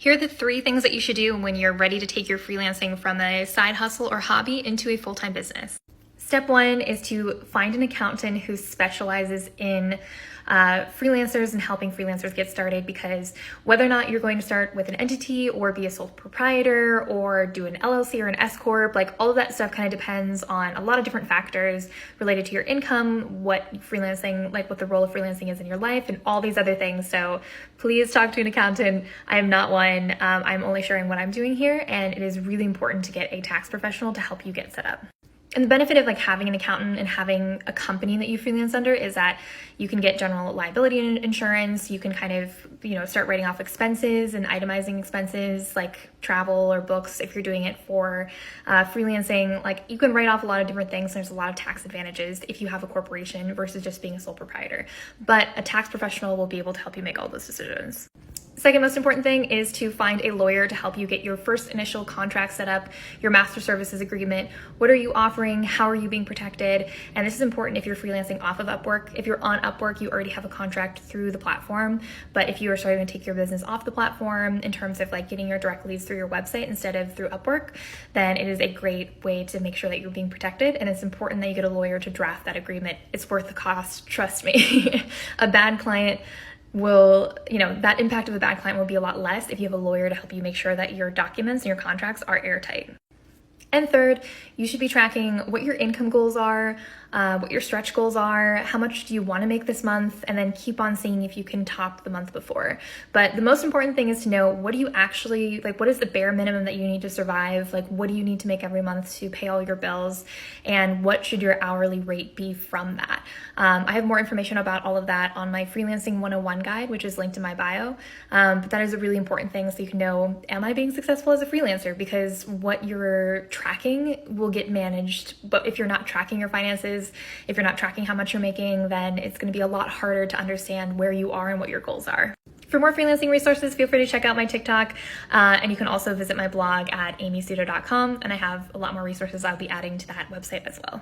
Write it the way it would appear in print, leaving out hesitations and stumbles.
Here are the 3 things that you should do when you're ready to take your freelancing from a side hustle or hobby into a full-time business. Step 1 is to find an accountant who specializes in freelancers and helping freelancers get started, because whether or not you're going to start with an entity or be a sole proprietor or do an LLC or an S Corp, like all of that stuff kind of depends on a lot of different factors related to your income, what freelancing, like what the role of freelancing is in your life, and all these other things. So please talk to an accountant. I am not one. I'm only sharing what I'm doing here, and it is really important to get a tax professional to help you get set up. And the benefit of having an accountant and having a company that you freelance under is that you can get general liability insurance. You can kind of, start writing off expenses and itemizing expenses like travel or books. If you're doing it for freelancing, you can write off a lot of different things. There's a lot of tax advantages if you have a corporation versus just being a sole proprietor. But a tax professional will be able to help you make all those decisions. Second most important thing is to find a lawyer to help you get your first initial contract set up, your master services agreement. What are you offering? How are you being protected? And this is important if you're freelancing off of Upwork. If you're on Upwork, you already have a contract through the platform. But if you are starting to take your business off the platform in terms of getting your direct leads through your website instead of through Upwork, then it is a great way to make sure that you're being protected. And it's important that you get a lawyer to draft that agreement. It's worth the cost, trust me. A bad client will, that impact of a bad client will be a lot less if you have a lawyer to help you make sure that your documents and your contracts are airtight. And third, you should be tracking what your income goals are, what your stretch goals are, how much do you want to make this month, and then keep on seeing if you can top the month before. But the most important thing is to know, what do you actually, what is the bare minimum that you need to survive? What do you need to make every month to pay all your bills? And what should your hourly rate be from that? I have more information about all of that on my Freelancing 101 guide, which is linked in my bio. But that is a really important thing, so you can know, am I being successful as a freelancer? Because what you're tracking will get managed. But if you're not tracking your finances, if you're not tracking how much you're making, then it's going to be a lot harder to understand where you are and what your goals are. For more freelancing resources, feel free to check out my TikTok, and you can also visit my blog at amysuto.com, and I have a lot more resources I'll be adding to that website as well.